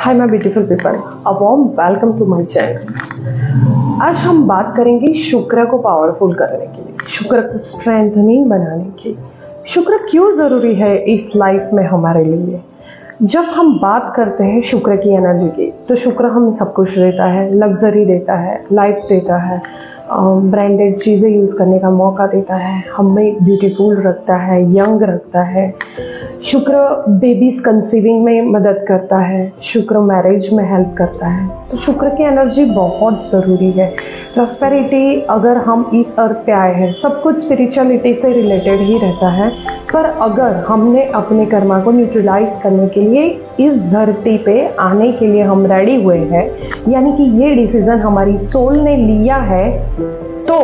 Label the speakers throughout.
Speaker 1: Hi my beautiful people, a warm welcome to my channel. आज हम बात करेंगे शुक्र को पावरफुल करने के लिए, शुक्र को स्ट्रेंथनिंग बनाने की। शुक्र क्यों ज़रूरी है इस लाइफ में हमारे लिए। जब हम बात करते हैं शुक्र की एनर्जी की, तो शुक्र हमें सब कुछ देता है, लग्जरी देता है, लाइफ देता है, ब्रांडेड चीज़ें यूज़ करने का मौका देता है, हमें ब्यूटीफुल रखता है, यंग रखता है। शुक्र बेबीज कंसीविंग में मदद करता है, शुक्र मैरिज में हेल्प करता है। तो शुक्र की एनर्जी बहुत ज़रूरी है। प्रॉस्पेरिटी, अगर हम इस अर्थ पे आए हैं, सब कुछ स्पिरिचुअलिटी से रिलेटेड ही रहता है, पर अगर हमने अपने कर्मा को न्यूट्रलाइज करने के लिए इस धरती पे आने के लिए हम रेडी हुए हैं, यानी कि ये डिसीज़न हमारी सोल ने लिया है, तो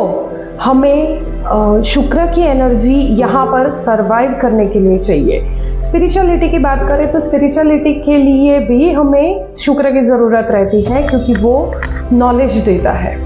Speaker 1: हमें शुक्र की एनर्जी यहाँ पर सरवाइव करने के लिए चाहिए। स्पिरिचुअलिटी की बात करें तो स्पिरिचुअलिटी के लिए भी हमें शुक्र की ज़रूरत रहती है, क्योंकि वो नॉलेज देता है,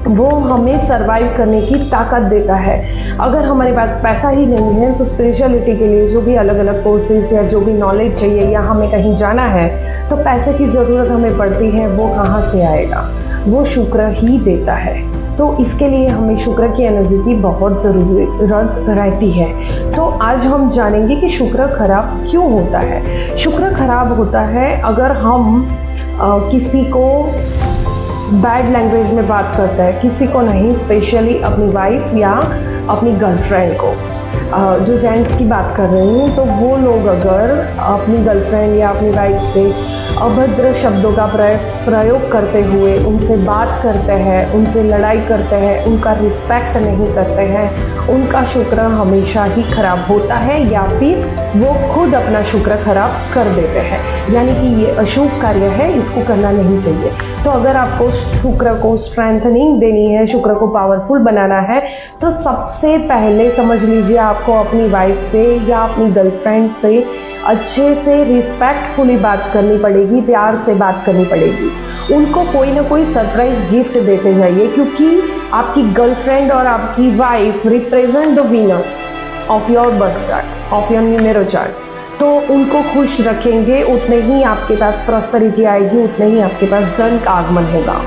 Speaker 1: वो हमें सरवाइव करने की ताकत देता है। अगर हमारे पास पैसा ही नहीं है तो स्पिरिचुअलिटी के लिए जो भी अलग अलग कोर्सेज या जो भी नॉलेज चाहिए या हमें कहीं जाना है तो पैसे की ज़रूरत हमें पड़ती है, वो कहाँ से आएगा? वो शुक्र ही देता है। तो इसके लिए हमें शुक्र की एनर्जी की बहुत ज़रूरत रहती है। तो आज हम जानेंगे कि शुक्र खराब क्यों होता है। शुक्र खराब होता है अगर हम किसी को बैड लैंग्वेज में बात करता है, किसी को नहीं, स्पेशली अपनी वाइफ या अपनी गर्लफ्रेंड को। जो जेंट्स की बात कर रही हूँ, तो वो लोग अगर अपनी गर्लफ्रेंड या अपनी वाइफ से अभद्र शब्दों का प्रयोग करते हुए उनसे बात करते हैं, उनसे लड़ाई करते हैं, उनका रिस्पेक्ट नहीं करते हैं, उनका शुक्र हमेशा ही खराब होता है, या फिर वो खुद अपना शुक्र खराब कर देते हैं। यानी कि ये अशुभ कार्य है, इसको करना नहीं चाहिए। तो अगर आपको शुक्र को स्ट्रेंथनिंग देनी है, शुक्र को पावरफुल बनाना है, तो सबसे पहले समझ लीजिए आपको अपनी वाइफ से या अपनी गर्लफ्रेंड से अच्छे से रिस्पेक्टफुली बात करनी पड़ेगी, प्यार से बात करनी पड़ेगी। उनको कोई ना कोई सरप्राइज गिफ्ट देते जाइए, क्योंकि आपकी गर्लफ्रेंड और आपकी wife represent the winners of your birth chart, of your numero chart. तो उनको खुश रखेंगे, उतने ही आपके पास प्रॉस्पेरिटी आएगी, उतने ही आपके पास धन का आगमन होगा।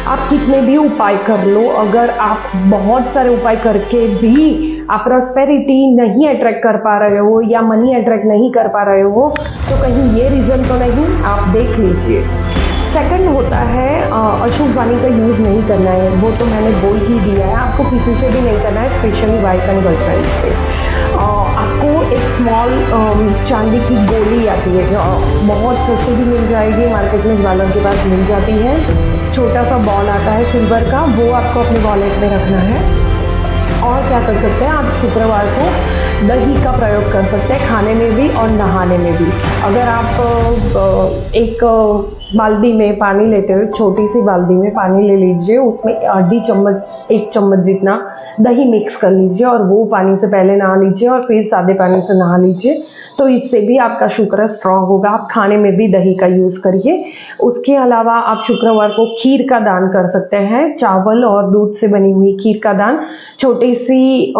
Speaker 1: आप कितने भी उपाय कर लो, अगर आप बहुत सारे उपाय करके भी आप प्रॉस्पेरिटी नहीं अट्रैक्ट कर पा रहे हो या मनी अट्रैक्ट नहीं कर पा रहे हो, तो कहीं ये रीज़न तो नहीं, आप देख लीजिए। सेकंड होता है अशुभ वाणी का यूज़ नहीं करना है। वो तो मैंने बोल ही दिया है, आपको किसी से भी नहीं करना है, स्पेशली वाइफ एंड गर्लफ्रेंड से। आपको एक स्मॉल चांदी की गोली आती है, जो बहुत सस्ती भी मिल जाएगी, मार्केट में वालों के पास मिल जाती है। छोटा सा बॉल आता है सिल्वर का, वो आपको अपने वॉलेट में रखना है। और क्या कर सकते हैं, आप शुक्रवार को दही का प्रयोग कर सकते हैं, खाने में भी और नहाने में भी। अगर आप एक बाल्टी में पानी लेते हो, छोटी सी बाल्टी में पानी ले लीजिए, उसमें आधी चम्मच, 1 चम्मच जितना दही मिक्स कर लीजिए और वो पानी से पहले नहा लीजिए और फिर सादे पानी से नहा लीजिए। तो इससे भी आपका शुक्र स्ट्रांग होगा। आप खाने में भी दही का यूज़ करिए। उसके अलावा आप शुक्रवार को खीर का दान कर सकते हैं, चावल और दूध से बनी हुई खीर का दान। छोटी सी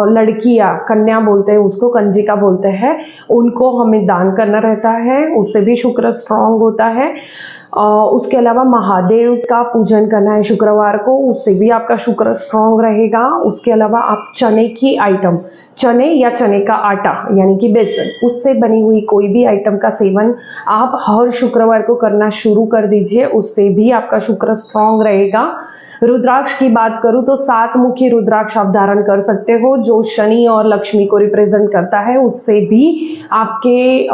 Speaker 1: लड़कियां, कन्या बोलते हैं उसको, कंजिका बोलते हैं, उनको हमें दान करना रहता है, उससे भी शुक्र स्ट्रांग होता है। उसके अलावा महादेव का पूजन करना है शुक्रवार को, उससे भी आपका शुक्र स्ट्रांग रहेगा। उसके अलावा आप चने की आइटम, चने या चने का आटा यानी कि बेसन, उससे बनी हुई कोई भी आइटम का सेवन आप हर शुक्रवार को करना शुरू कर दीजिए, उससे भी आपका शुक्र स्ट्रांग रहेगा। रुद्राक्ष की बात करूं तो 7 मुखी रुद्राक्ष आप धारण कर सकते हो, जो शनि और लक्ष्मी को रिप्रेजेंट करता है। उससे भी आपके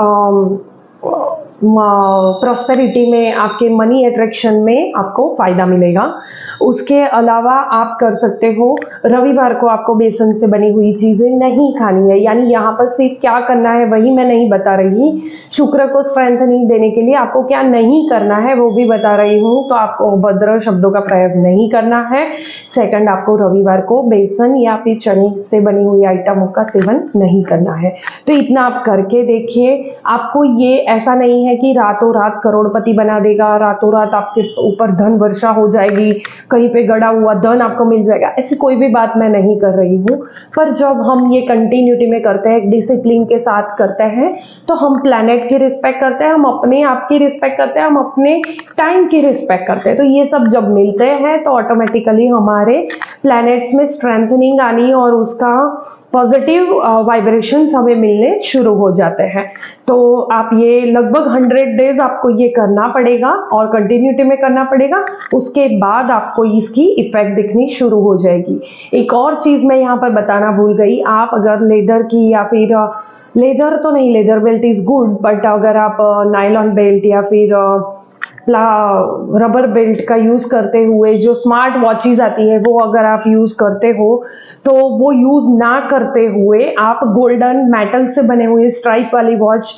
Speaker 1: प्रॉस्पेरिटी में, आपके मनी अट्रैक्शन में आपको फायदा मिलेगा। उसके अलावा आप कर सकते हो, रविवार को आपको बेसन से बनी हुई चीज़ें नहीं खानी है। यानी यहाँ पर सिर्फ क्या करना है वही मैं नहीं बता रही, शुक्र को स्ट्रेंथनिंग देने के लिए आपको क्या नहीं करना है वो भी बता रही हूँ। तो आपको अभद्र शब्दों का प्रयोग नहीं करना है। सेकंड, आपको रविवार को बेसन या फिर चने से बनी हुई आइटमों का सेवन नहीं करना है। तो इतना आप करके देखिए। आपको ये ऐसा नहीं है है कि रातों रात करोड़पति बना देगा, रातों रात आपके ऊपर धन वर्षा हो जाएगी, कहीं पे गड़ा हुआ धन आपको मिल जाएगा, ऐसी कोई भी बात मैं नहीं कर रही हूँ। पर जब हम ये कंटिन्यूटी में करते हैं, डिसिप्लिन के साथ करते हैं, तो हम प्लैनेट की रिस्पेक्ट करते हैं, हम अपने आप की रिस्पेक्ट करते हैं, हम अपने टाइम की रिस्पेक्ट करते हैं। तो ये सब जब मिलते हैं तो ऑटोमेटिकली हमारे प्लैनेट्स में स्ट्रेंथनिंग आनी और उसका पॉजिटिव वाइब्रेशंस हमें मिलने शुरू हो जाते हैं। तो आप ये लगभग 100 डेज आपको ये करना पड़ेगा और कंटिन्यूटी में करना पड़ेगा। उसके बाद आपको इसकी इफेक्ट दिखनी शुरू हो जाएगी। एक और चीज मैं यहाँ पर बताना भूल गई, आप अगर लेदर की या फिर लेदर तो नहीं, leather belt is good, but अगर आप नायलॉन बेल्ट या फिर रबर बेल्ट का यूज करते हुए जो स्मार्ट वॉचेस आती है वो अगर आप यूज करते हो, तो वो यूज ना करते हुए आप गोल्डन मेटल से बने हुए स्ट्राइप वाली वॉच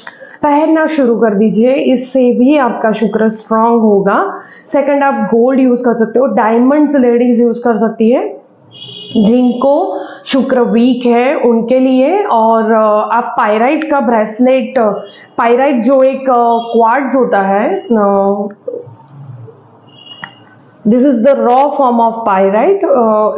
Speaker 1: पहनना शुरू कर दीजिए। इससे भी आपका शुक्र स्ट्रांग होगा। सेकंड, आप गोल्ड यूज कर सकते हो, डायमंड्स लेडीज यूज कर सकती है जिनको शुक्र वीक है उनके लिए। और आप पायराइट का ब्रेसलेट, पायराइट जो एक क्वार्ट्ज होता है, this is the raw form of pyrite,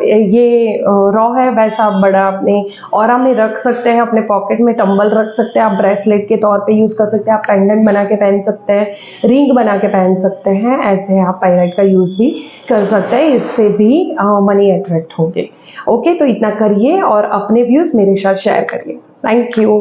Speaker 1: ये रॉ है, वैसा बड़ा अपने ऑरा में रख सकते हैं, अपने पॉकेट में टंबल रख सकते हैं, आप ब्रेसलेट के तौर पे यूज कर सकते हैं, आप पेंडेंट बना के पहन सकते हैं, रिंग बना के पहन सकते हैं, ऐसे आप पायराइट का यूज भी कर सकते हैं। इससे भी मनी अट्रैक्ट होंगे। ओके, तो इतना करिए और अपने व्यूज मेरे साथ शेयर करिए। Thank you.